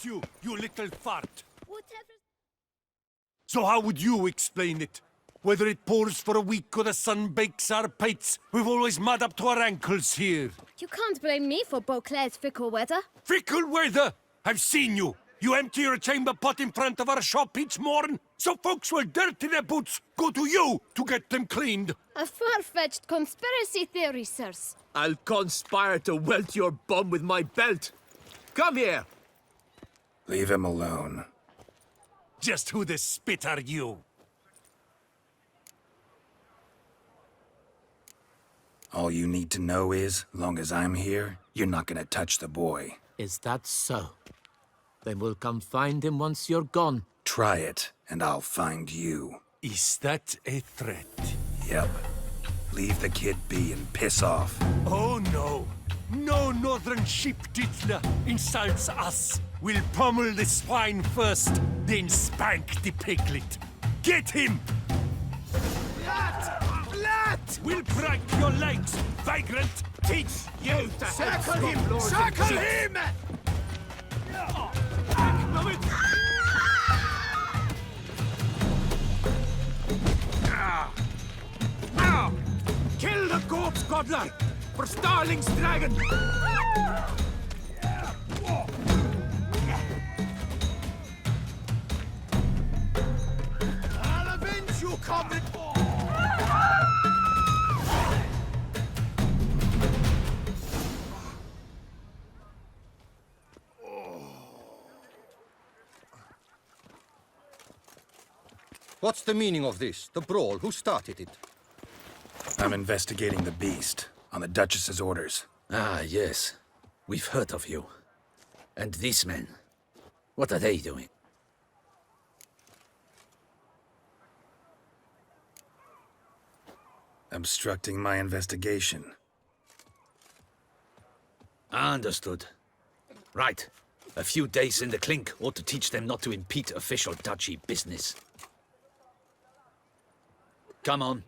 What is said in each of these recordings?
hate you, you little fart. Whatever. So how would you explain it? Whether it pours for a week or the sun bakes our pates, we've always mud up to our ankles here. You can't blame me for Beauclair's fickle weather. Fickle weather! I've seen you. You empty your chamber pot in front of our shop each morn, so folks will dirty their boots, go to you to get them cleaned. A far-fetched conspiracy theory, sirs. I'll conspire to welt your bum with my belt. Come here. Leave him alone. Just who the spit are you? All you need to know is, long as I'm here, you're not gonna touch the boy. Is that so? Then we'll come find him once you're gone. Try it, and I'll find you. Is that a threat? Yep. Leave the kid be and piss off. Oh no. No northern sheep diddler insults us. We'll pummel the swine first, then spank the piglet. Get him! Blat! We'll break your legs, vagrant! Teach you to Circle him! Circle him! Kill the corpse godler for Starling's dragon! I'll avenge you, comrade! What's the meaning of this? The brawl? Who started it? I'm investigating the beast, on the Duchess's orders. Ah, yes. We've heard of you. And these men, what are they doing? Obstructing my investigation. Understood. Right. A few days in the clink ought to teach them not to impede official duchy business. Come on.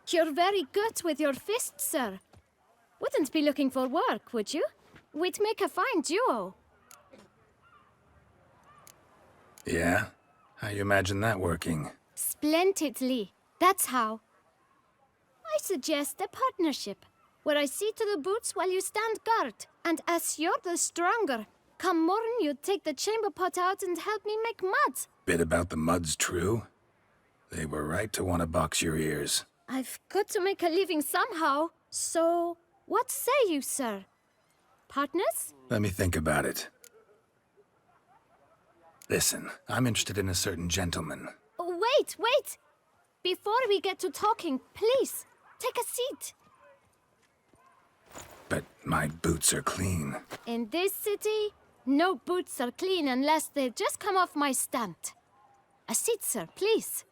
You're very good with your fists, sir. Wouldn't be looking for work, would you? We'd make a fine duo. Yeah? How you imagine that working? Splendidly. That's how. I suggest a partnership, where I see to the boots while you stand guard. And as you're the stronger, come morn you take the chamber pot out and help me make mud. Bit about the mud's true? They were right to want to box your ears. I've got to make a living somehow, so what say you, sir? Partners? Let me think about it. Listen, I'm interested in a certain gentleman. Oh, wait! Before we get to talking, please, take a seat. But my boots are clean. In this city, no boots are clean unless they just come off my stand. A seat, sir, please.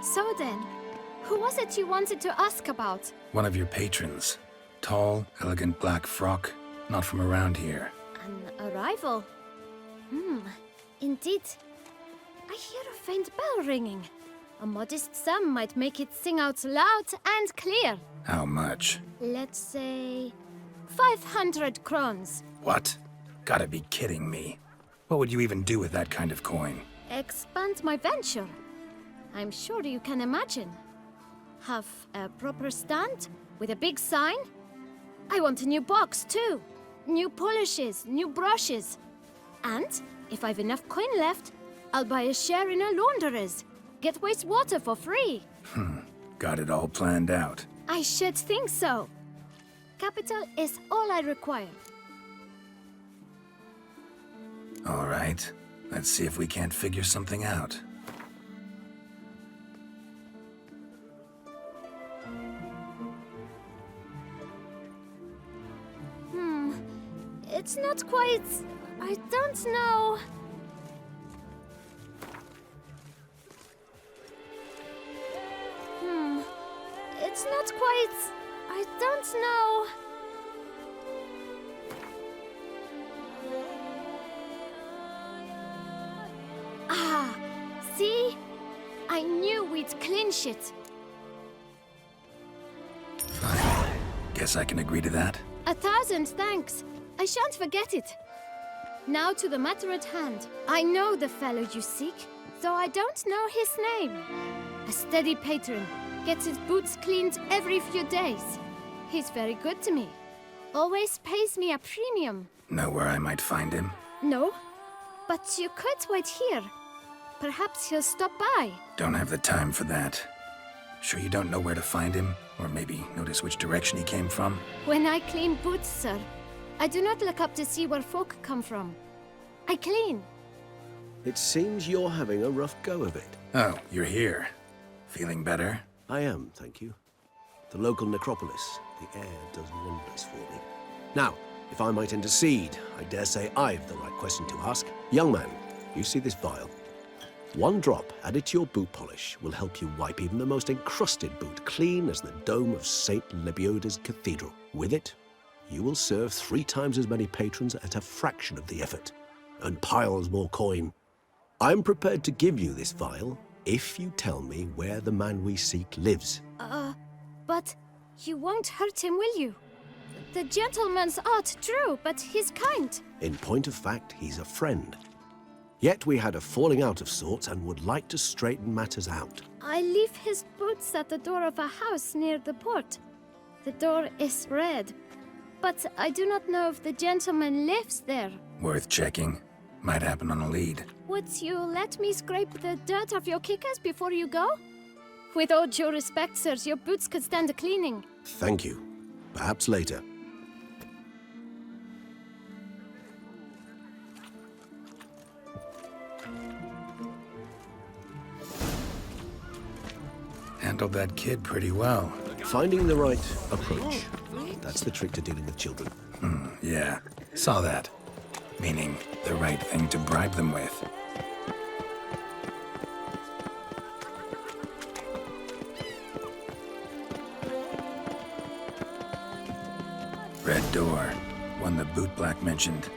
So then, who was it you wanted to ask about? One of your patrons. Tall, elegant black frock. Not from around here. An arrival? Indeed. I hear a faint bell ringing. A modest sum might make it sing out loud and clear. How much? Let's say 500 crowns. What? Gotta be kidding me. What would you even do with that kind of coin? Expand my venture. I'm sure you can imagine. Have a proper stand with a big sign. I want a new box too. New polishes, new brushes. And if I've enough coin left, I'll buy a share in a launderer's. Get wastewater for free. Got it all planned out. I should think so. Capital is all I require. All right. Let's see if we can't figure something out. It's not quite... I don't know... It's not quite... I don't know... knew we'd clinch it. Fine. Guess I can agree to that. 1,000 thanks. I shan't forget it. Now to the matter at hand. I know the fellow you seek, though I don't know his name. A steady patron, gets his boots cleaned every few days. He's very good to me. Always pays me a premium. Know where I might find him? No, but you could wait here. Perhaps he'll stop by. Don't have the time for that. Sure you don't know where to find him? Or maybe notice which direction he came from? When I clean boots, sir, I do not look up to see where folk come from. I clean. It seems you're having a rough go of it. Oh, you're here. Feeling better? I am, thank you. The local necropolis, the air does wonders for me. Now, if I might intercede, I dare say I've the right question to ask. Young man, you see this vial? One drop added to your boot polish will help you wipe even the most encrusted boot clean as the dome of St. Lebioda's cathedral. With it, you will serve 3 times as many patrons at a fraction of the effort, and piles more coin. I'm prepared to give you this vial if you tell me where the man we seek lives. But you won't hurt him, will you? The gentleman's odd, true, but he's kind. In point of fact, he's a friend. Yet we had a falling out of sorts and would like to straighten matters out. I leave his boots at the door of a house near the port. The door is red, but I do not know if the gentleman lives there. Worth checking. Might happen on a lead. Would you let me scrape the dirt off your kickers before you go? With all due respect, sirs, your boots could stand a cleaning. Thank you. Perhaps later. Handled that kid pretty well. Finding the right approach. That's the trick to dealing with children. Yeah, saw that. Meaning, the right thing to bribe them with. Red door. One the boot black mentioned.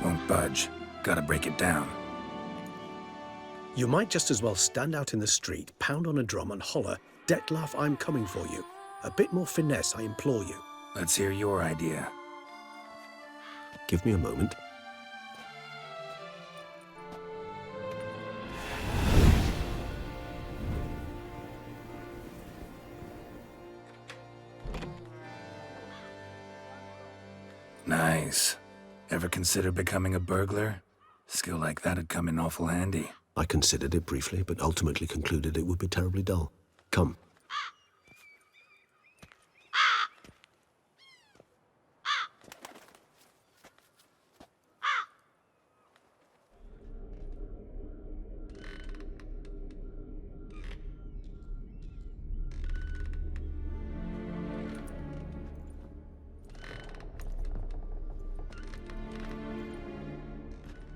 Won't budge. Gotta break it down. You might just as well stand out in the street, pound on a drum and holler, "Detlef, I'm coming for you." A bit more finesse, I implore you. Let's hear your idea. Give me a moment. Nice. Ever consider becoming a burglar? Skill like that'd come in awful handy. I considered it briefly, but ultimately concluded it would be terribly dull. Come.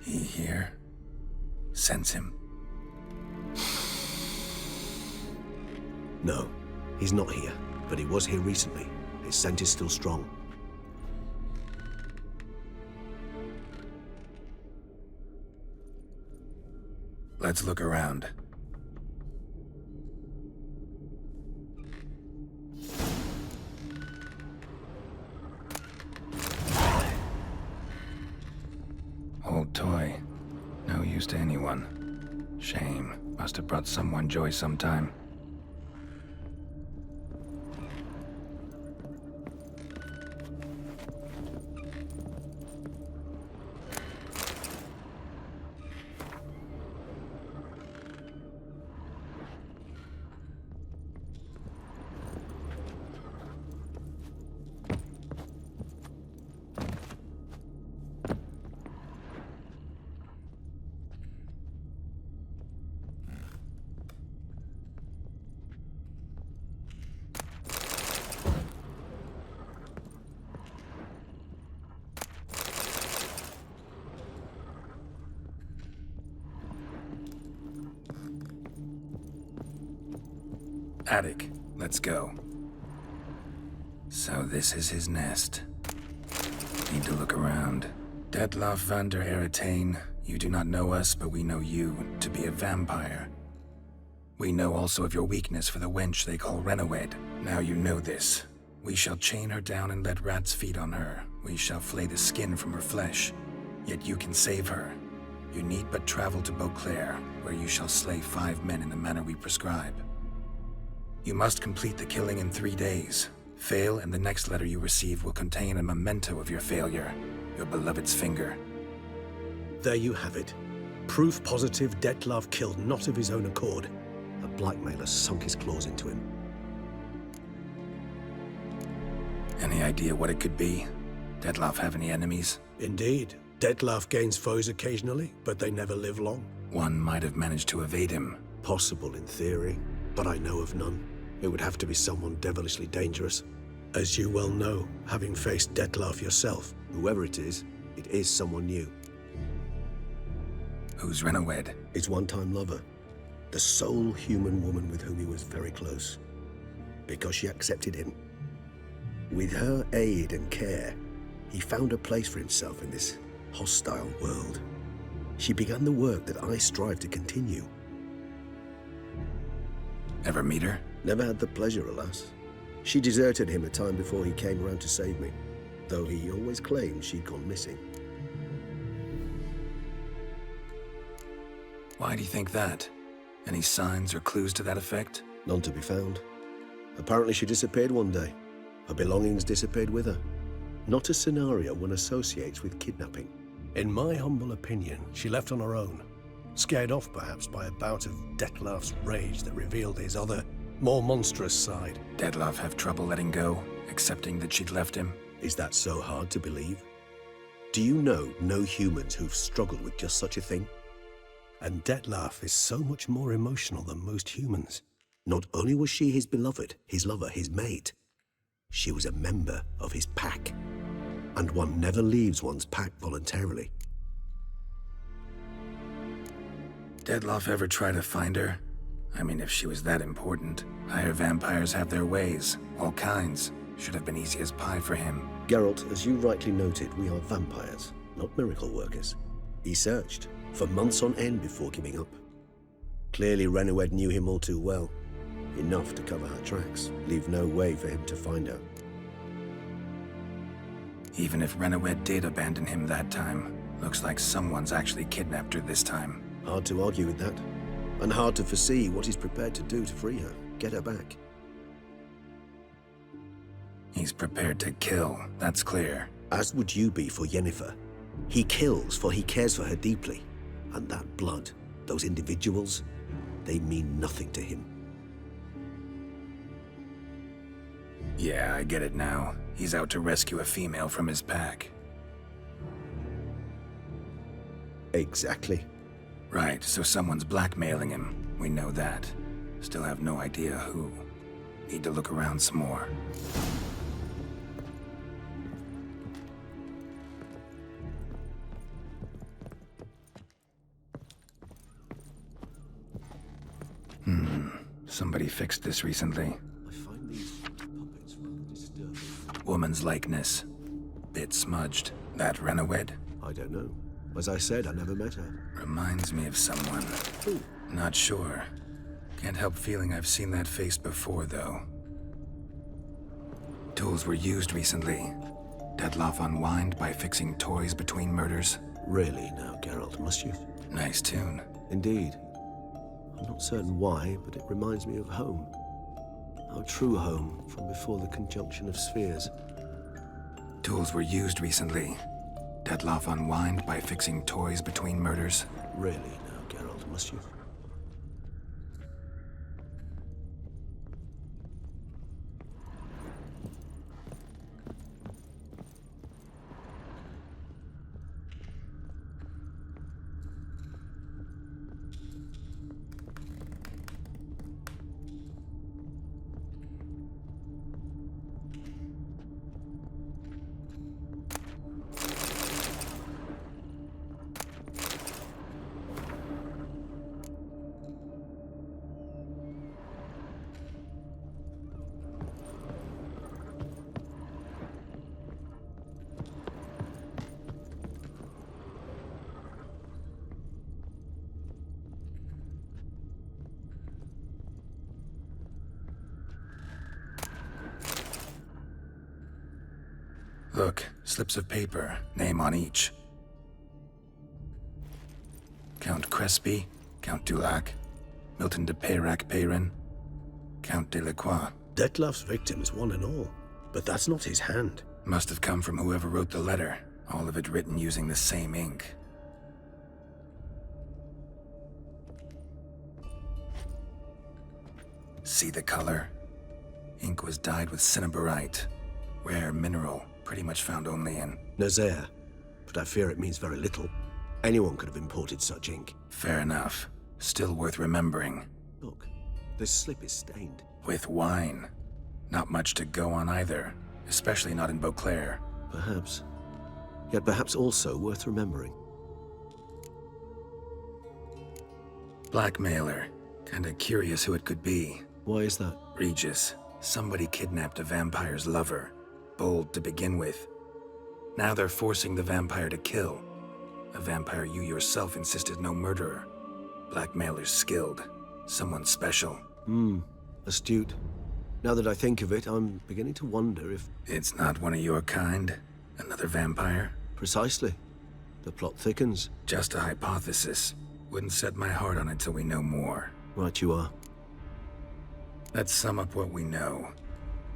He here? Sense him. No, he's not here, but he was here recently. His scent is still strong. Let's look around. Old toy. No use to anyone. Shame. Must have brought someone joy sometime. Attic, let's go. So this is his nest. Need to look around. Detloff van der Eretain, you do not know us, but we know you to be a vampire. We know also of your weakness for the wench they call Renawed. Now you know this. We shall chain her down and let rats feed on her. We shall flay the skin from her flesh. Yet you can save her. You need but travel to Beauclair, where you shall slay 5 men in the manner we prescribe. You must complete the killing in 3 days. Fail, and the next letter you receive will contain a memento of your failure. Your beloved's finger. There you have it. Proof positive Detlaff killed not of his own accord. A blackmailer sunk his claws into him. Any idea what it could be? Detloff have any enemies? Indeed, Detlaff gains foes occasionally, but they never live long. One might have managed to evade him. Possible in theory, but I know of none. It would have to be someone devilishly dangerous. As you well know, having faced Detlaff yourself. Whoever it is someone new. Who's Renawed? His one-time lover. The sole human woman with whom he was very close. Because she accepted him. With her aid and care, he found a place for himself in this hostile world. She began the work that I strive to continue. Ever meet her? Never had the pleasure, alas. She deserted him a time before he came around to save me, though he always claimed she'd gone missing. Why do you think that? Any signs or clues to that effect? None to be found. Apparently she disappeared one day. Her belongings disappeared with her. Not a scenario one associates with kidnapping. In my humble opinion, she left on her own. Scared off perhaps by a bout of Detlaff's rage that revealed his other, more monstrous side. Detloff have trouble letting go, accepting that she'd left him? Is that so hard to believe? Do you know no humans who've struggled with just such a thing? And Detlaff is so much more emotional than most humans. Not only was she his beloved, his lover, his mate, she was a member of his pack. And one never leaves one's pack voluntarily. Detloff ever try to find her? I mean, if she was that important. Higher vampires have their ways, all kinds. Should have been easy as pie for him. Geralt, as you rightly noted, we are vampires, not miracle workers. He searched for months on end before giving up. Clearly Renawed knew him all too well. Enough to cover her tracks, leave no way for him to find her. Even if Renawed did abandon him that time, looks like someone's actually kidnapped her this time. Hard to argue with that. And hard to foresee what he's prepared to do to free her, get her back. He's prepared to kill, that's clear. As would you be for Yennefer. He kills for he cares for her deeply. And that blood, those individuals, they mean nothing to him. Yeah, I get it now. He's out to rescue a female from his pack. Exactly. Right, so someone's blackmailing him. We know that. Still have no idea who. Need to look around some more. Somebody fixed this recently. I find these puppets rather disturbing. Woman's likeness. Bit smudged. That Renawed? I don't know. As I said, I never met her. Reminds me of someone. Who? Not sure. Can't help feeling I've seen that face before, though. Tools were used recently. Detloff unwind by fixing toys between murders. Really now, Geralt, must you? Nice tune. Indeed. I'm not certain why, but it reminds me of home. Our true home from before the conjunction of spheres. Tools were used recently. Detloff unwind by fixing toys between murders. Really now, Geralt, must you? Look, slips of paper, name on each. Count Crespi, Count Dulac, Milton de Peyrac-Peyrin, Count Delacroix. Detlef's victims, one and all. But that's not his hand. Must have come from whoever wrote the letter, all of it written using the same ink. See the color? Ink was dyed with cinnabarite, rare mineral, pretty much found only in... Nazaire, but I fear it means very little. Anyone could have imported such ink. Fair enough. Still worth remembering. Look, this slip is stained. With wine. Not much to go on either, especially not in Beauclair. Perhaps. Yet perhaps also worth remembering. Blackmailer. Kinda curious who it could be. Why is that? Regis. Somebody kidnapped a vampire's lover. Bold to begin with. Now they're forcing the vampire to kill. A vampire you yourself insisted no murderer. Blackmailer's skilled. Someone special. Astute. Now that I think of it, I'm beginning to wonder if... It's not one of your kind? Another vampire? Precisely. The plot thickens. Just a hypothesis. Wouldn't set my heart on it till we know more. Right you are. Let's sum up what we know.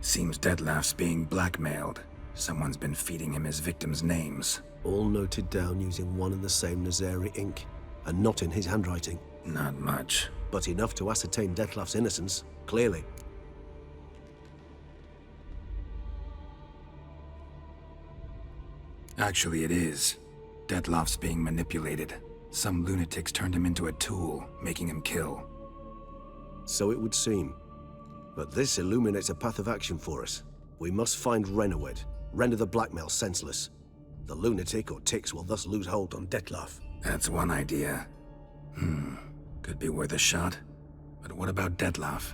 Seems Detlef's being blackmailed. Someone's been feeding him his victims' names. All noted down using one and the same Nazari ink, and not in his handwriting. Not much. But enough to ascertain Detlef's innocence, clearly. Actually, it is. Detlef's being manipulated. Some lunatics turned him into a tool, making him kill. So it would seem. But this illuminates a path of action for us. We must find Renowed, render the blackmail senseless. The lunatic or ticks will thus lose hold on Detlef. That's one idea. Could be worth a shot. But what about Detlef?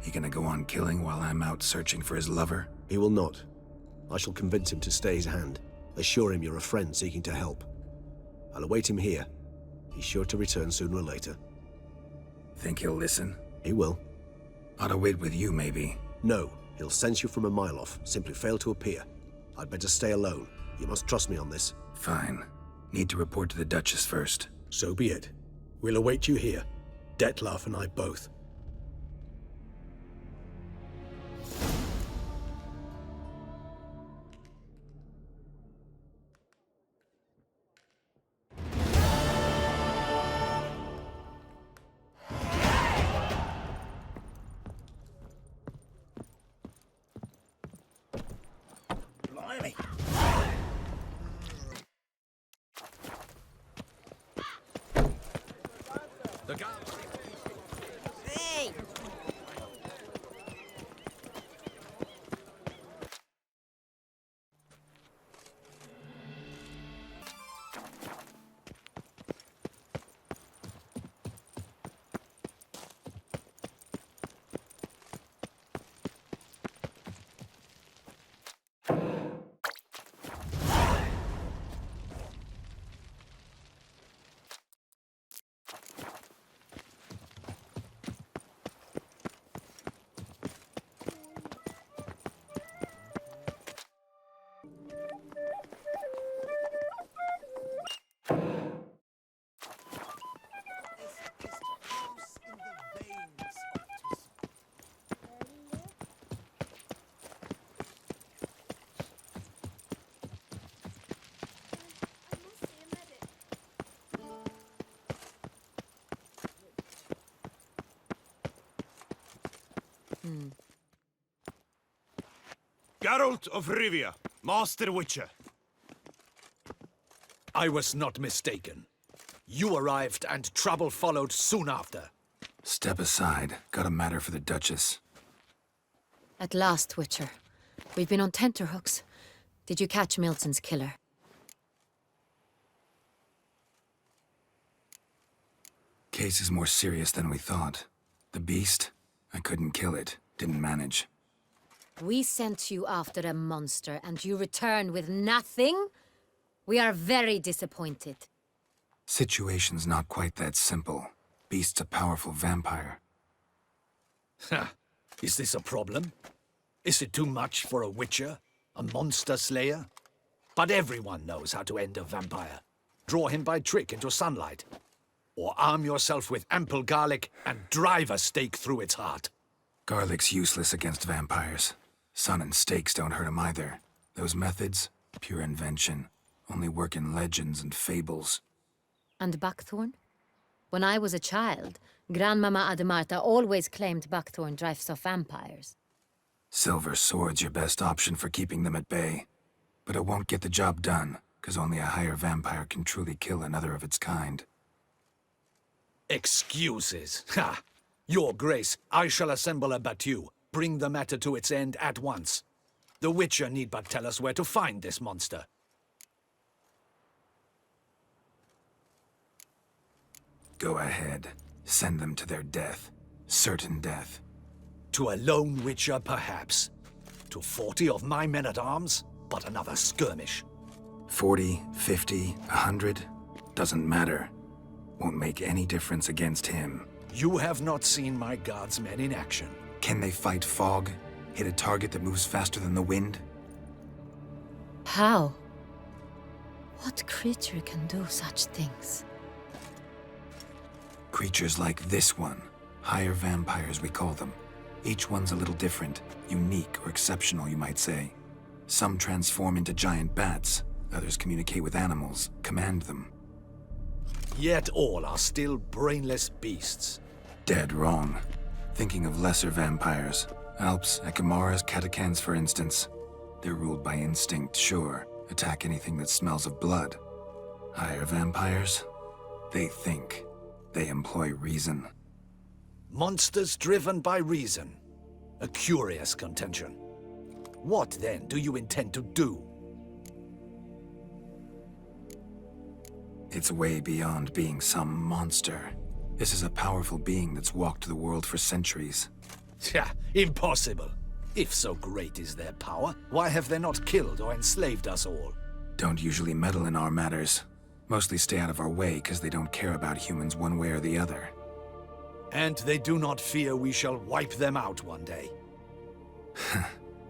He gonna go on killing while I'm out searching for his lover? He will not. I shall convince him to stay his hand. Assure him you're a friend seeking to help. I'll await him here. He's sure to return sooner or later. Think he'll listen? He will. Ought to wait with you, maybe. No, he'll sense you from a mile off. Simply fail to appear. I'd better stay alone. You must trust me on this. Fine. Need to report to the Duchess first. So be it. We'll await you here. Detlef and I both. Blimey. The guy. Hey! Geralt of Rivia, Master Witcher. I was not mistaken. You arrived and trouble followed soon after. Step aside. Got a matter for the Duchess. At last, Witcher. We've been on tenterhooks. Did you catch Milton's killer? Case is more serious than we thought. The beast? I couldn't kill it. Didn't manage. We sent you after a monster, and you returned with nothing? We are very disappointed. Situation's not quite that simple. Beast's a powerful vampire. Ha! Is this a problem? Is it too much for a witcher? A monster slayer? But everyone knows how to end a vampire. Draw him by trick into sunlight. Or arm yourself with ample garlic and drive a stake through its heart. Garlic's useless against vampires. Sun and stakes don't hurt him either. Those methods, pure invention, only work in legends and fables. And buckthorn? When I was a child, Grandmama Ademarta always claimed buckthorn drives off vampires. Silver sword's your best option for keeping them at bay. But it won't get the job done, because only a higher vampire can truly kill another of its kind. Excuses. Ha! Your Grace, I shall assemble a battue. Bring the matter to its end at once. The Witcher need but tell us where to find this monster. Go ahead. Send them to their death. Certain death. To a lone Witcher, perhaps. To 40 of my men-at-arms, but another skirmish. 40, 50, 100, doesn't matter. Won't make any difference against him. You have not seen my guardsmen in action. Can they fight fog? Hit a target that moves faster than the wind? How? What creature can do such things? Creatures like this one. Higher vampires, we call them. Each one's a little different. Unique or exceptional, you might say. Some transform into giant bats. Others communicate with animals, command them. Yet all are still brainless beasts. Dead wrong. Thinking of lesser vampires. Alps, Ekamaras, Catacans, for instance. They're ruled by instinct, sure. Attack anything that smells of blood. Higher vampires? They think. They employ reason. Monsters driven by reason. A curious contention. What, then, do you intend to do? It's way beyond being some monster. This is a powerful being that's walked the world for centuries. Tja, impossible. If so great is their power, why have they not killed or enslaved us all? Don't usually meddle in our matters. Mostly stay out of our way because they don't care about humans one way or the other. And they do not fear we shall wipe them out one day.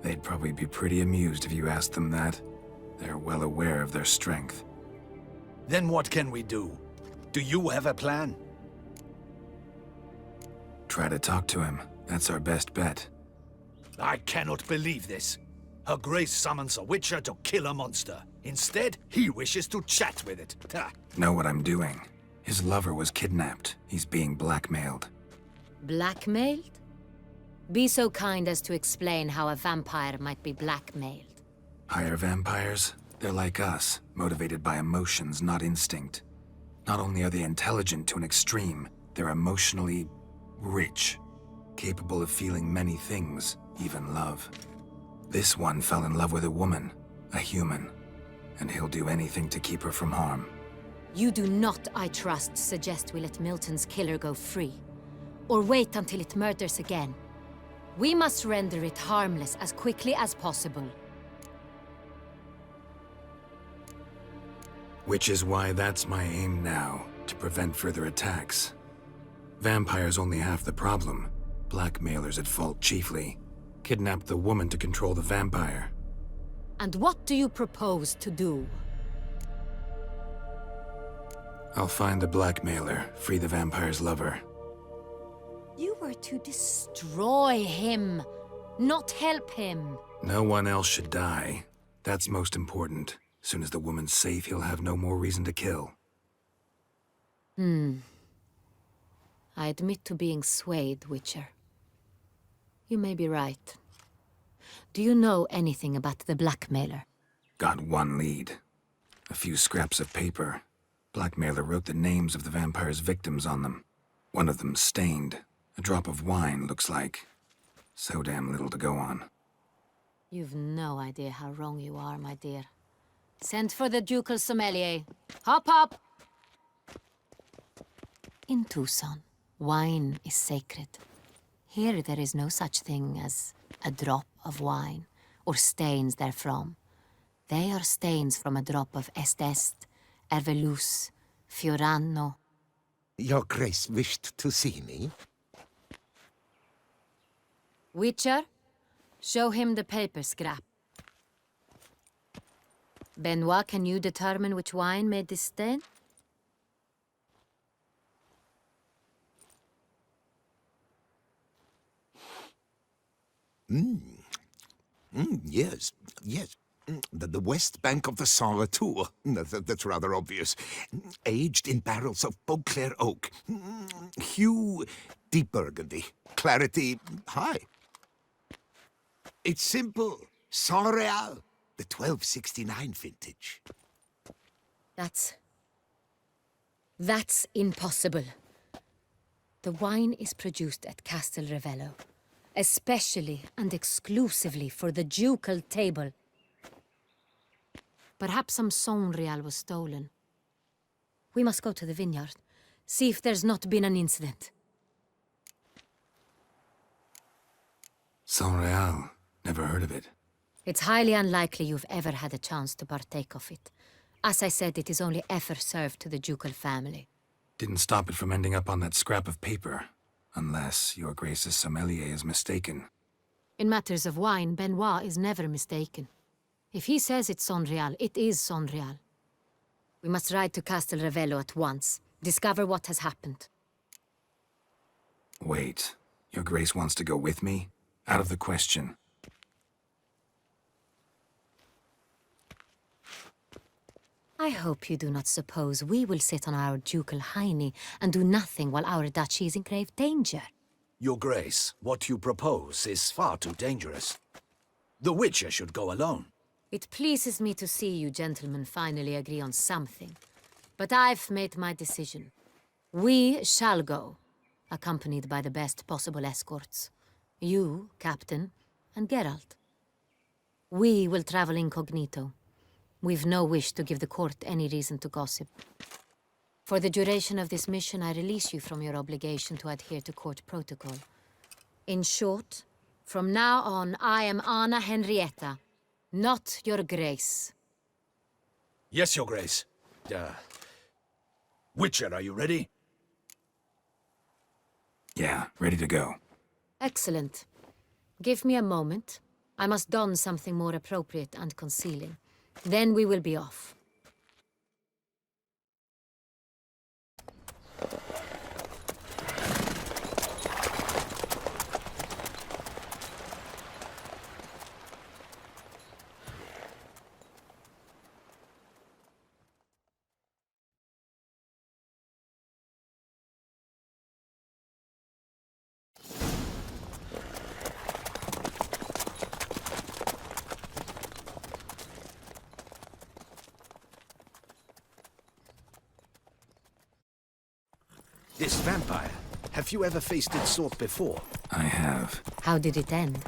They'd probably be pretty amused if you asked them that. They're well aware of their strength. Then what can we do? Do you have a plan? Try to talk to him. That's our best bet. I cannot believe this. Her Grace summons a Witcher to kill a monster. Instead, he wishes to chat with it. Ha. Know what I'm doing. His lover was kidnapped. He's being blackmailed. Blackmailed? Be so kind as to explain how a vampire might be blackmailed. Higher vampires? They're like us, motivated by emotions, not instinct. Not only are they intelligent to an extreme, they're emotionally rich, capable of feeling many things, even love. This one fell in love with a woman, a human, and he'll do anything to keep her from harm. You do not, I trust, suggest we let Milton's killer go free, or wait until it murders again. We must render it harmless as quickly as possible. Which is why that's my aim now, to prevent further attacks. Vampires only half the problem. Blackmailers at fault chiefly. Kidnapped the woman to control the vampire. And what do you propose to do? I'll find the blackmailer, free the vampire's lover. You were to destroy him, not help him. No one else should die. That's most important. Soon as the woman's safe, he'll have no more reason to kill. I admit to being swayed, Witcher. You may be right. Do you know anything about the blackmailer? Got one lead. A few scraps of paper. Blackmailer wrote the names of the vampire's victims on them. One of them stained. A drop of wine, looks like. So damn little to go on. You've no idea how wrong you are, my dear. Send for the ducal sommelier. Hop, hop! In Tucson, wine is sacred. Here there is no such thing as a drop of wine, or stains therefrom. They are stains from a drop of Est, Ervelus, Fiorano. Your Grace wished to see me? Witcher, show him the paper scrap. Benoit, can you determine which wine made this stain? Yes, yes. The west bank of the cellar, too. That's rather obvious. Aged in barrels of Beauclair oak. Hue, deep burgundy. Clarity, high. It's simple. Saint Real, the 1269 vintage. That's impossible. The wine is produced at Castel Ravello, especially and exclusively for the ducal table. Perhaps some Saint Real was stolen. We must go to the vineyard, see if there's not been an incident. Saint Real. Never heard of it. It's highly unlikely you've ever had a chance to partake of it. As I said, it is only ever served to the ducal family. Didn't stop it from ending up on that scrap of paper. Unless your Grace's sommelier is mistaken. In matters of wine, Benoit is never mistaken. If he says it's Saint Real, it is Saint Real. We must ride to Castel Ravello at once, discover what has happened. Wait, your Grace wants to go with me? Out of the question. I hope you do not suppose we will sit on our ducal hiney and do nothing while our duchy is in grave danger. Your Grace, what you propose is far too dangerous. The Witcher should go alone. It pleases me to see you gentlemen finally agree on something. But I've made my decision. We shall go, accompanied by the best possible escorts. You, Captain, and Geralt. We will travel incognito. We've no wish to give the court any reason to gossip. For the duration of this mission, I release you from your obligation to adhere to court protocol. In short, from now on, I am Anna Henrietta, not your Grace. Yes, Your Grace. Witcher, are you ready? Yeah, ready to go. Excellent. Give me a moment. I must don something more appropriate and concealing. Then we will be off. This vampire, have you ever faced its sort before? I have. How did it end?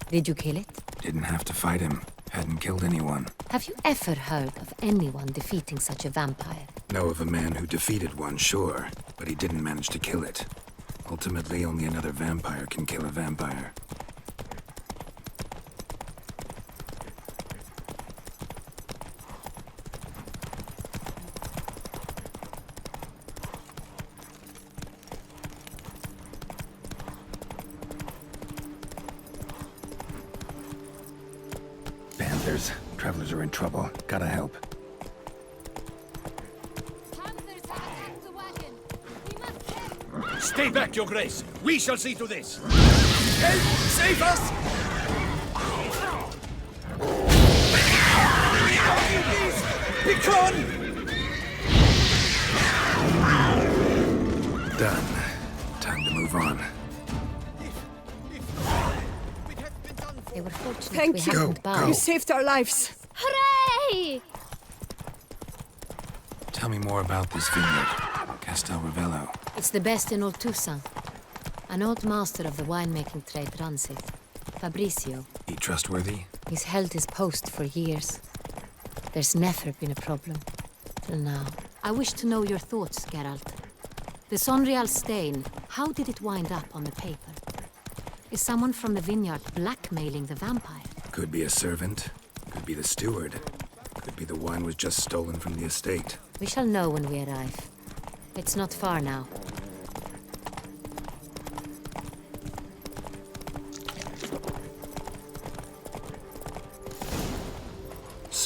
Did you kill it? Didn't have to fight him. Hadn't killed anyone. Have you ever heard of anyone defeating such a vampire? Know of a man who defeated one, sure, but he didn't manage to kill it. Ultimately, only another vampire can kill a vampire. Panthers. Travelers are in trouble. Gotta help. Stay back, Your Grace. We shall see to this. Help! Save us! Begone! Done. Time to move on. They were fortunate Thank we you. hadn't bowed. You saved our lives. Hooray! Tell me more about this vineyard. Castel Ravello. It's the best in all Toussaint. An old master of the winemaking trade runs it. Fabrizio. He trustworthy? He's held his post for years. There's never been a problem. Till now. I wish to know your thoughts, Geralt. The Saint Real stain, how did it wind up on the paper? Is someone from the vineyard blackmailing the vampire? Could be a servant. Could be the steward. Could be the wine was just stolen from the estate. We shall know when we arrive. It's not far now.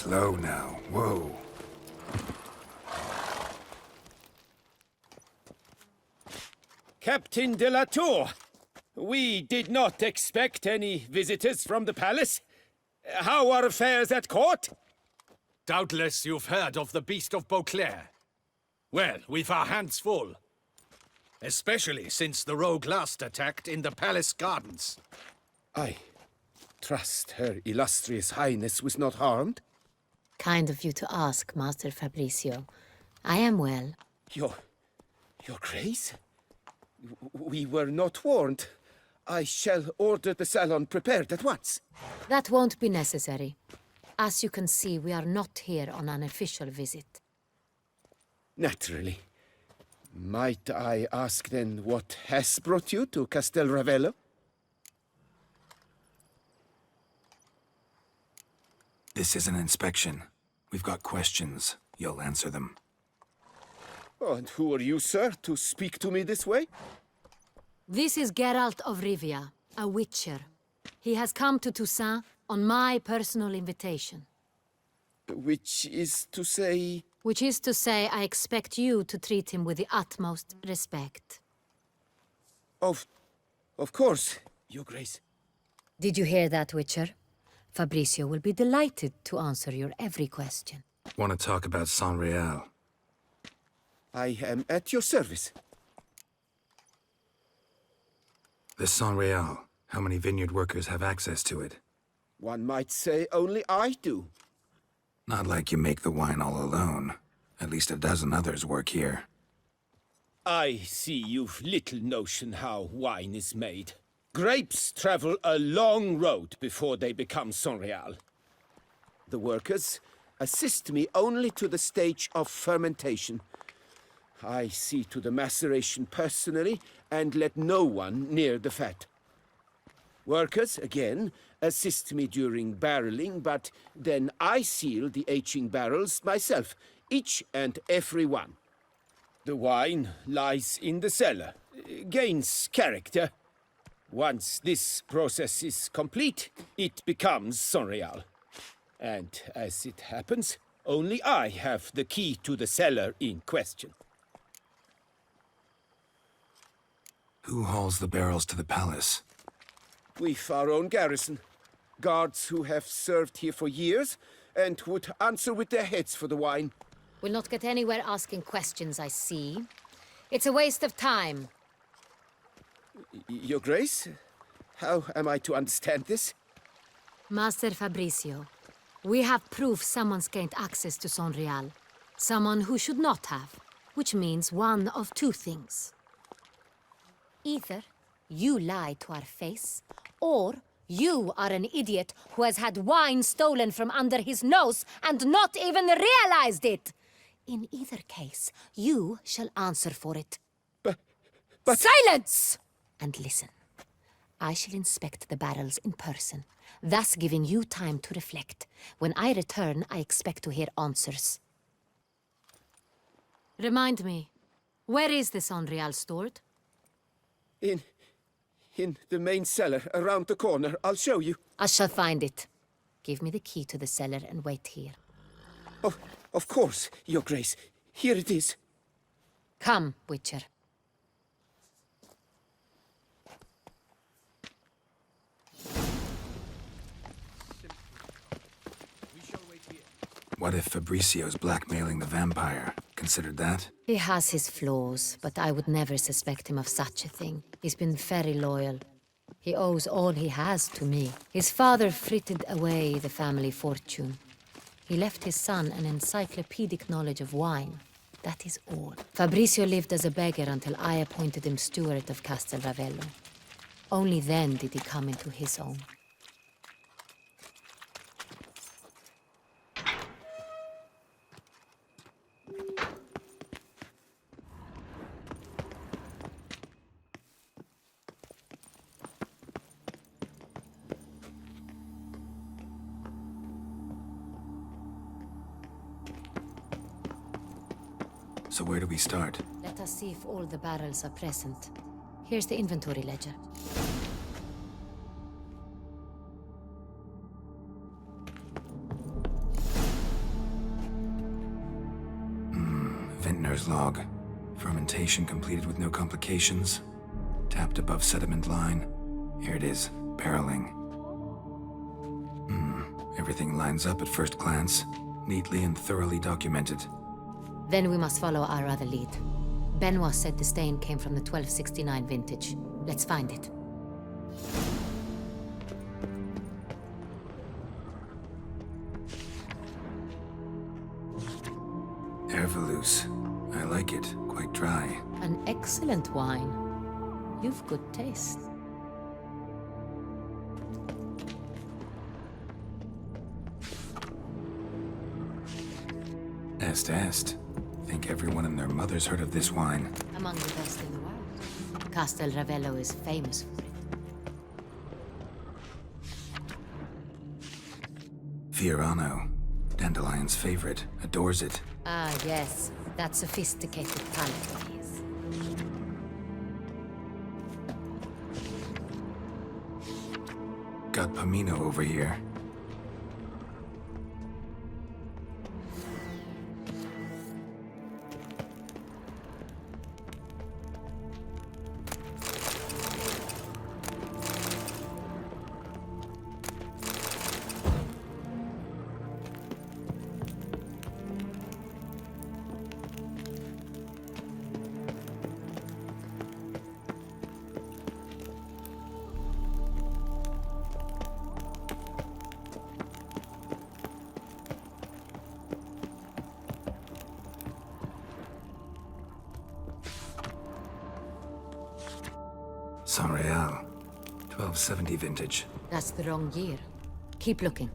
Slow now. Whoa. Captain de la Tour, we did not expect any visitors from the palace. How are affairs at court? Doubtless you've heard of the Beast of Beauclair. Well, we've our hands full. Especially since the rogue last attacked in the palace gardens. I trust Her Illustrious Highness was not harmed. Kind of you to ask, Master Fabricio. I am well. Your Grace? We were not warned. I shall order the salon prepared at once. That won't be necessary. As you can see, we are not here on an official visit. Naturally. Might I ask then what has brought you to Castel Ravello? This is an inspection. We've got questions. You'll answer them. Oh, and who are you, sir, to speak to me this way? This is Geralt of Rivia, a witcher. He has come to Toussaint on my personal invitation. Which is to say... Which is to say, I expect you to treat him with the utmost respect. Of course, Your Grace. Did you hear that, Witcher? Fabricio will be delighted to answer your every question. Want to talk about Saint-Réal? I am at your service. This Saint-Réal, how many vineyard workers have access to it? One might say only I do. Not like you make the wine all alone. At least a dozen others work here. I see you've little notion how wine is made. Grapes travel a long road before they become Saint-Réal. The workers assist me only to the stage of fermentation. I see to the maceration personally and let no one near the fat. Workers, again, assist me during barreling, but then I seal the aging barrels myself, each and every one. The wine lies in the cellar, gains character. Once this process is complete, it becomes Saint-Réal. And as it happens, only I have the key to the cellar in question. Who hauls the barrels to the palace? We've our own garrison. Guards who have served here for years and would answer with their heads for the wine. We'll not get anywhere asking questions, I see. It's a waste of time. Your Grace? How am I to understand this? Master Fabricio, we have proof someone's gained access to Saint-Réal. Someone who should not have, which means one of two things. Either you lie to our face, or you are an idiot who has had wine stolen from under his nose and not even realized it. In either case, you shall answer for it. But... Silence! And listen. I shall inspect the barrels in person, thus giving you time to reflect. When I return, I expect to hear answers. Remind me, where is the Saint-Réal stored? In the main cellar, around the corner. I'll show you. I shall find it. Give me the key to the cellar and wait here. Oh, of course, Your Grace. Here it is. Come, Witcher. What if Fabricio's blackmailing the vampire? Considered that? He has his flaws, but I would never suspect him of such a thing. He's been very loyal. He owes all he has to me. His father frittered away the family fortune. He left his son an encyclopedic knowledge of wine. That is all. Fabricio lived as a beggar until I appointed him steward of Castel Ravello. Only then did he come into his own. So where do we start? Let us see if all the barrels are present. Here's the inventory ledger. Gardener's log. Fermentation completed with no complications. Tapped above sediment line. Here it is, barreling. Everything lines up at first glance. Neatly and thoroughly documented. Then we must follow our other lead. Benoit said the stain came from the 1269 vintage. Let's find it. Herveloos. I like it. Quite dry. An excellent wine. You've good taste. Est. Think everyone and their mother's heard of this wine. Among the best in the world. Castel Ravello is famous for it. Fiorano. Dandelion's favorite. Adores it. Ah, yes. That sophisticated palate of his. Got Pomino over here. San Real. 1270 vintage. That's the wrong year. Keep looking.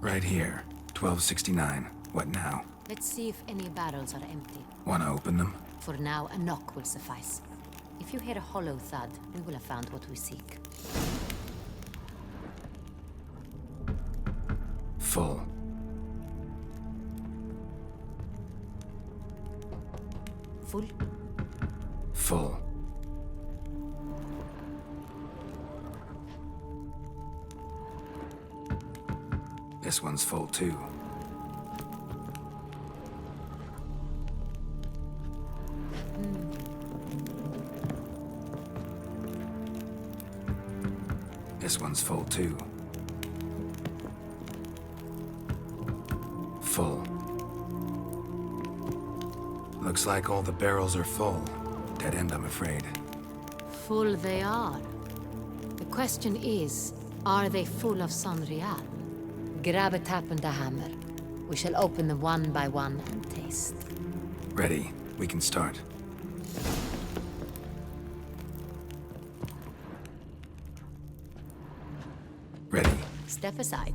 Right here. 1269. What now? Let's see if any barrels are empty. Wanna open them? For now, a knock will suffice. If you hear a hollow thud, we will have found what we seek. Full. Full? Full. This one's full too. This one's full too. Full. Looks like all the barrels are full. Dead end, I'm afraid. Full they are. The question is, are they full of San Real? Grab a tap and a hammer. We shall open them one by one and taste. Ready. We can start. Ready. Step aside.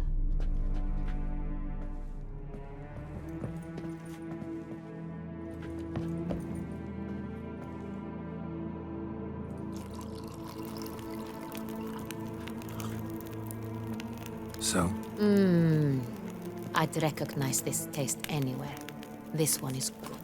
So? I'd recognize this taste anywhere. This one is good.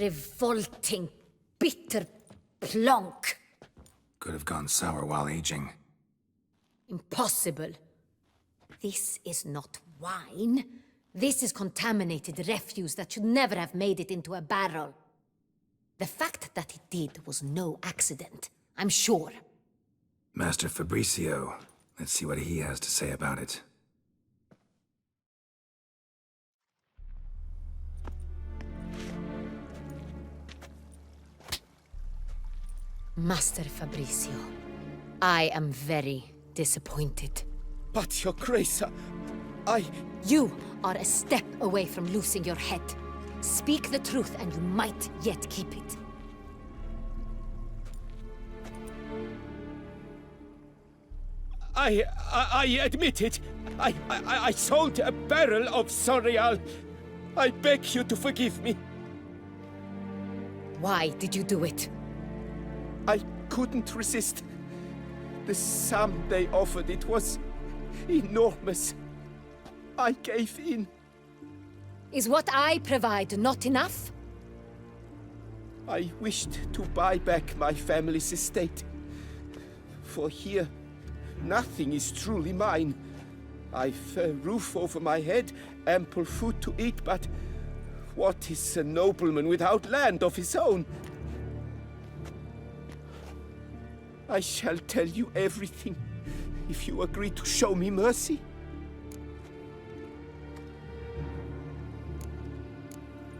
Revolting, bitter plonk. Could have gone sour while aging. Impossible. This is not wine. This is contaminated refuse that should never have made it into a barrel. The fact that it did was no accident, I'm sure. Master Fabricio. Let's see what he has to say about it. Master Fabricio, I am very disappointed. But, Your Grace, I... You are a step away from losing your head. Speak the truth and you might yet keep it. I admit it. I sold a barrel of Sorial. I beg you to forgive me. Why did you do it? I couldn't resist. The sum they offered, it was enormous. I gave in. Is what I provide not enough? I wished to buy back my family's estate. For here, nothing is truly mine. I've a roof over my head, ample food to eat, but what is a nobleman without land of his own? I shall tell you everything, if you agree to show me mercy.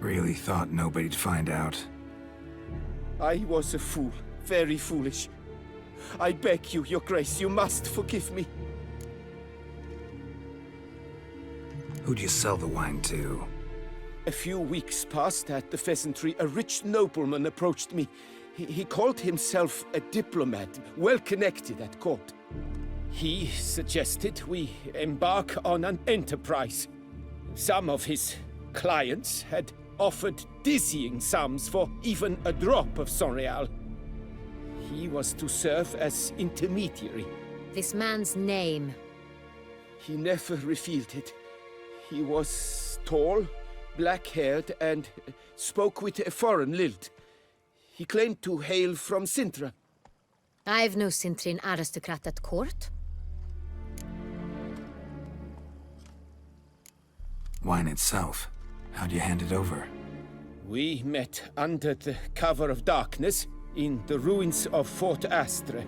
Really thought nobody'd find out. I was a fool, very foolish. I beg you, Your Grace, you must forgive me. Who'd you sell the wine to? A few weeks past at the pheasantry, a rich nobleman approached me. He called himself a diplomat, well connected at court. He suggested we embark on an enterprise. Some of his clients had offered dizzying sums for even a drop of Sorial. He was to serve as intermediary. This man's name. He never revealed it. He was tall, black-haired, and spoke with a foreign lilt. He claimed to hail from Sintra. I've no Sintrin aristocrat at court. Wine itself. How'd you hand it over? We met under the cover of darkness in the ruins of Fort Astre.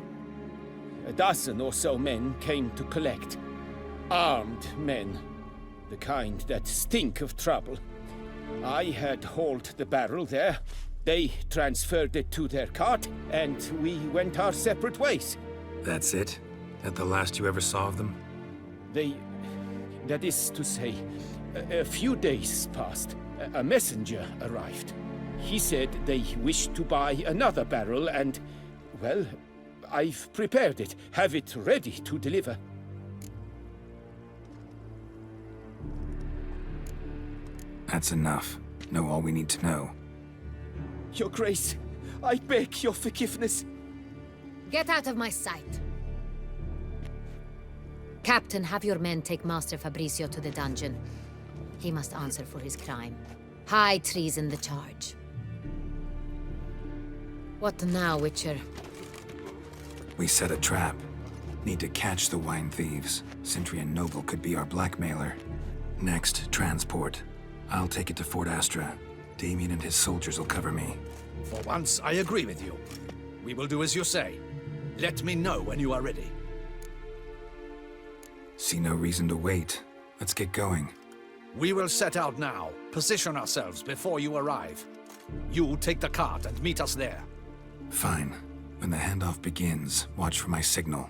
A dozen or so men came to collect. Armed men. The kind that stink of trouble. I had hauled the barrel there. They transferred it to their cart, and we went our separate ways. That's it? That the last you ever saw of them? That is to say, a few days passed. A messenger arrived. He said they wished to buy another barrel and, well, I've prepared it. Have it ready to deliver. That's enough. Know all we need to know. Your Grace, I beg your forgiveness. Get out of my sight. Captain, have your men take Master Fabrizio to the dungeon. He must answer for his crime. High treason the charge. What now, Witcher? We set a trap. Need to catch the wine thieves. Sintry and Noble could be our blackmailer. Next, transport. I'll take it to Fort Astra. Damien and his soldiers will cover me. For once, I agree with you. We will do as you say. Let me know when you are ready. See no reason to wait. Let's get going. We will set out now. Position ourselves before you arrive. You take the cart and meet us there. Fine. When the handoff begins, watch for my signal.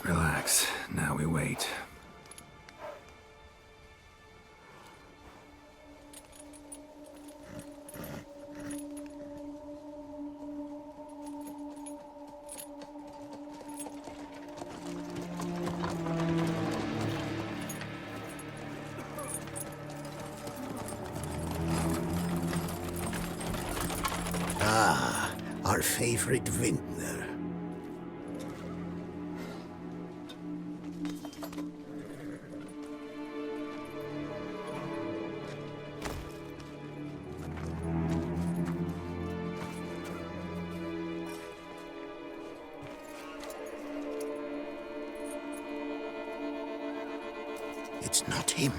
Relax. Now we wait. Ah, our favorite vintner. It's not him.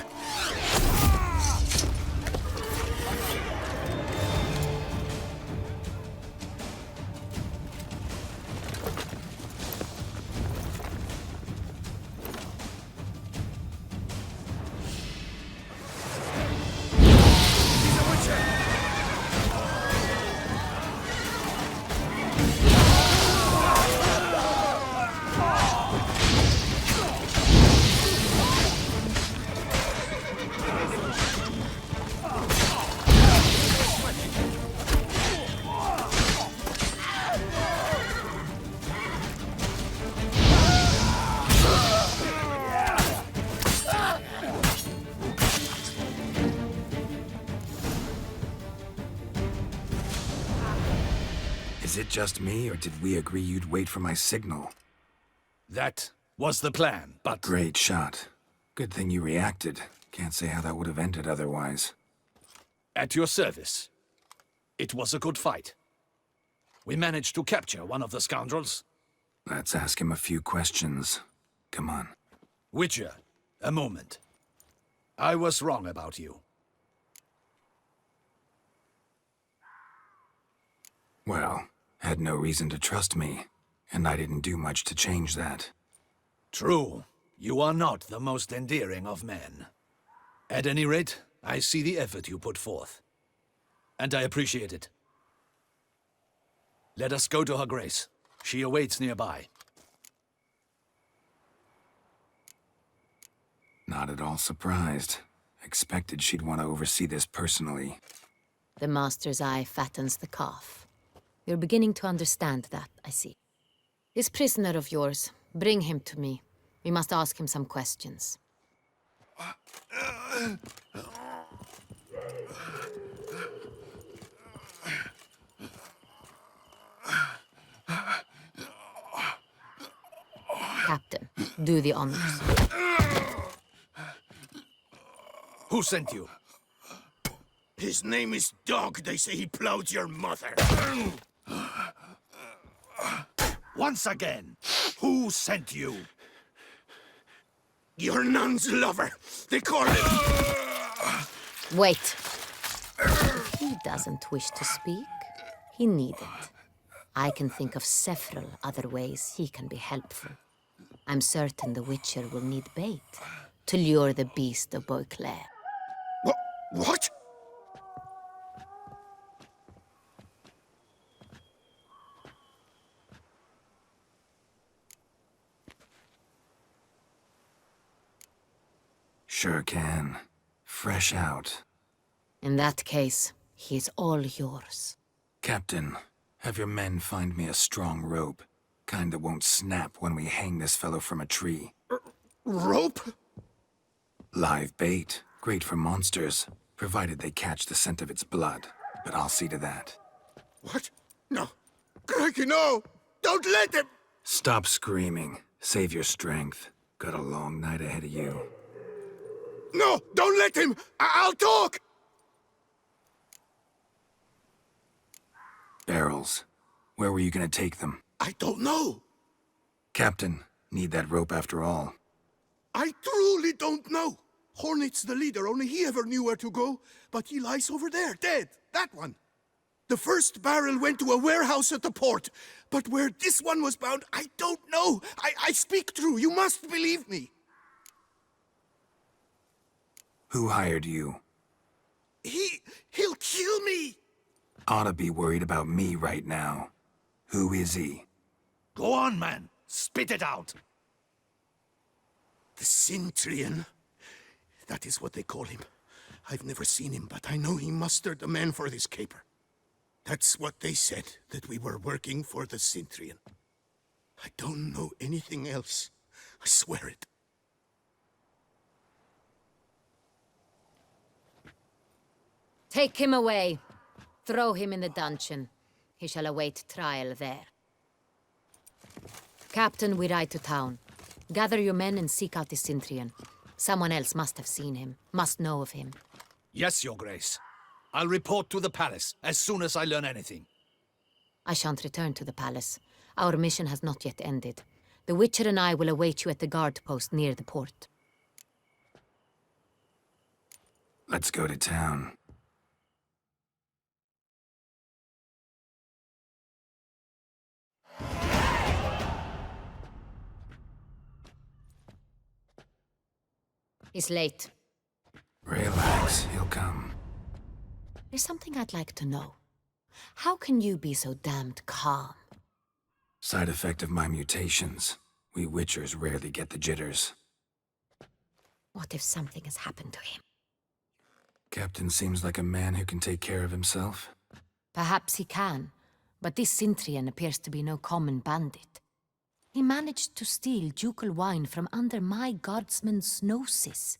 Is it just me, or did we agree you'd wait for my signal? That was the plan, but... Great shot. Good thing you reacted. Can't say how that would have ended otherwise. At your service. It was a good fight. We managed to capture one of the scoundrels. Let's ask him a few questions. Come on. Witcher, a moment. I was wrong about you. Well, had no reason to trust me, and I didn't do much to change that. True. You are not the most endearing of men. At any rate, I see the effort you put forth. And I appreciate it. Let us go to her grace. She awaits nearby. Not at all surprised. Expected she'd want to oversee this personally. The master's eye fattens the calf. You're beginning to understand that, I see. This prisoner of yours, bring him to me. We must ask him some questions. Captain, do the honors. Who sent you? His name is Dog. They say he plowed your mother. Once again, who sent you? Your nun's lover. They call him... Wait. If he doesn't wish to speak, he needn't. I can think of several other ways he can be helpful. I'm certain the Witcher will need bait to lure the beast of Beauclair. What? Sure can. Fresh out. In that case, he's all yours. Captain, have your men find me a strong rope. Kind that won't snap when we hang this fellow from a tree. Rope? Live bait. Great for monsters, provided they catch the scent of its blood. But I'll see to that. What? No. Crikey, no! Don't let him! Stop screaming. Save your strength. Got a long night ahead of you. No! Don't let him! I'll talk! Barrels. Where were you gonna take them? I don't know. Captain, need that rope after all. I truly don't know. Hornet's the leader, only he ever knew where to go. But he lies over there, dead. That one. The first barrel went to a warehouse at the port. But where this one was bound, I don't know. I speak true. You must believe me. Who hired you? He'll kill me. Oughta be worried about me right now. Who is he? Go on, man. Spit it out. The Cintrian. That is what they call him. I've never seen him, but I know he mustered the men for this caper. That's what they said, that we were working for the Cintrian. I don't know anything else. I swear it. Take him away. Throw him in the dungeon. He shall await trial there. Captain, we ride to town. Gather your men and seek out the Cintrian. Someone else must have seen him, must know of him. Yes, Your Grace. I'll report to the palace as soon as I learn anything. I shan't return to the palace. Our mission has not yet ended. The Witcher and I will await you at the guard post near the port. Let's go to town. He's late. Relax, he'll come. There's something I'd like to know. How can you be so damned calm? Side effect of my mutations. We Witchers rarely get the jitters. What if something has happened to him? Captain seems like a man who can take care of himself. Perhaps he can, but this Cintrian appears to be no common bandit. He managed to steal ducal wine from under my guardsman's noses.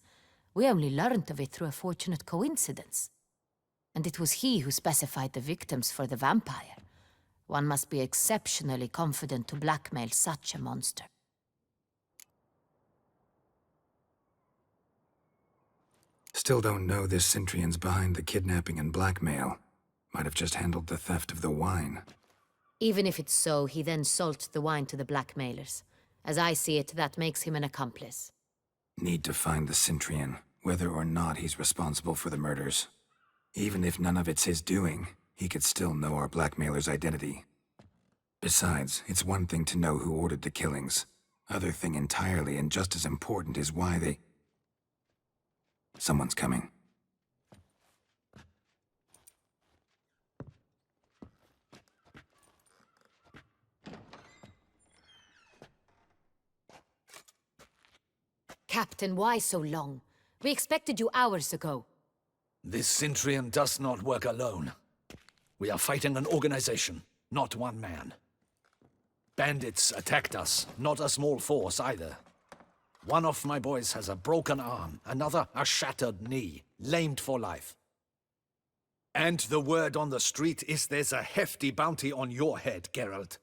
We only learned of it through a fortunate coincidence. And it was he who specified the victims for the vampire. One must be exceptionally confident to blackmail such a monster. Still don't know this Centrion's behind the kidnapping and blackmail. Might have just handled the theft of the wine. Even if it's so, he then sold the wine to the blackmailers. As I see it, that makes him an accomplice. Need to find the Centrion, whether or not he's responsible for the murders. Even if none of it's his doing, he could still know our blackmailer's identity. Besides, it's one thing to know who ordered the killings. Other thing entirely, and just as important, is why they... Someone's coming. Captain, why so long? We expected you hours ago. This Centurion does not work alone. We are fighting an organization, not one man. Bandits attacked us, not a small force either. One of my boys has a broken arm, another a shattered knee, lamed for life. And the word on the street is there's a hefty bounty on your head, Geralt.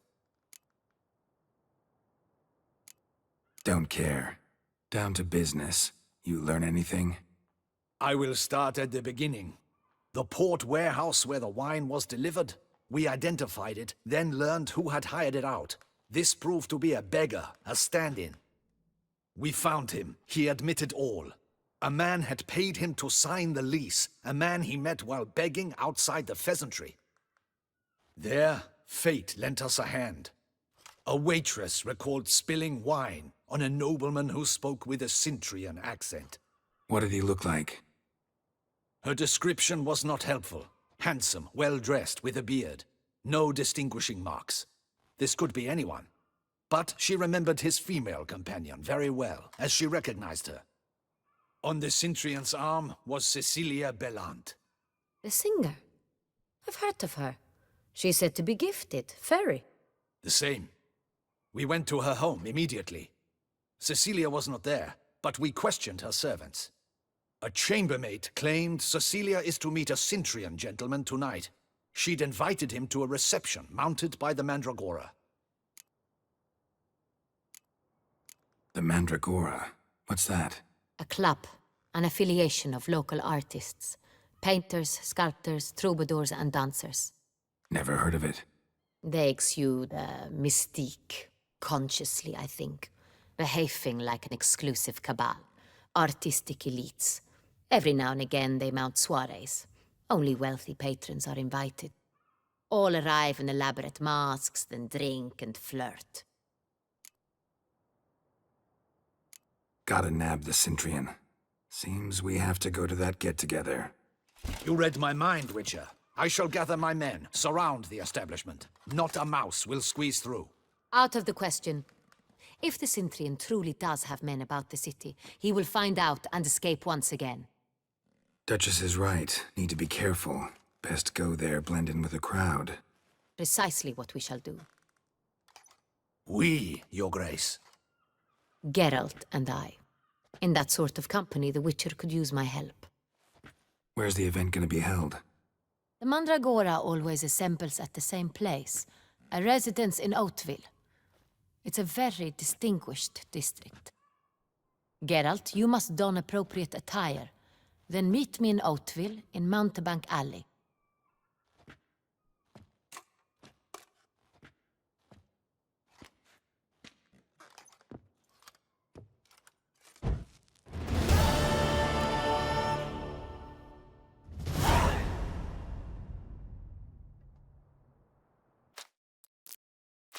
Don't care. Down to business. You learn anything? I will start at the beginning. The port warehouse where the wine was delivered. We identified it, then learned who had hired it out. This proved to be a beggar, a stand-in. We found him. He admitted all. A man had paid him to sign the lease, a man he met while begging outside the pheasantry. There, fate lent us a hand. A waitress recalled spilling wine on a nobleman who spoke with a Centurion accent. What did he look like? Her description was not helpful. Handsome, well-dressed, with a beard. No distinguishing marks. This could be anyone. But she remembered his female companion very well, as she recognized her. On the Centurion's arm was Cecilia Bellant. The singer? I've heard of her. She's said to be gifted, fairy. The same. We went to her home immediately. Cecilia was not there, but we questioned her servants. A chambermaid claimed Cecilia is to meet a Centurion gentleman tonight. She'd invited him to a reception mounted by the Mandragora. The Mandragora? What's that? A club, an affiliation of local artists. Painters, sculptors, troubadours and dancers. Never heard of it. They exude a mystique, consciously, I think. Behaving like an exclusive cabal. Artistic elites. Every now and again they mount soirees. Only wealthy patrons are invited. All arrive in elaborate masks, then drink and flirt. Gotta nab the Centurion. Seems we have to go to that get-together. You read my mind, Witcher. I shall gather my men, surround the establishment. Not a mouse will squeeze through. Out of the question. If the Centurion truly does have men about the city, he will find out and escape once again. Duchess is right. Need to be careful. Best go there, blend in with the crowd. Precisely what we shall do. We, Your Grace. Geralt and I. In that sort of company, the Witcher could use my help. Where's the event gonna be held? The Mandragora always assembles at the same place, a residence in Oatville. It's a very distinguished district. Geralt, you must don appropriate attire. Then meet me in Oatville, in Mountebank Alley.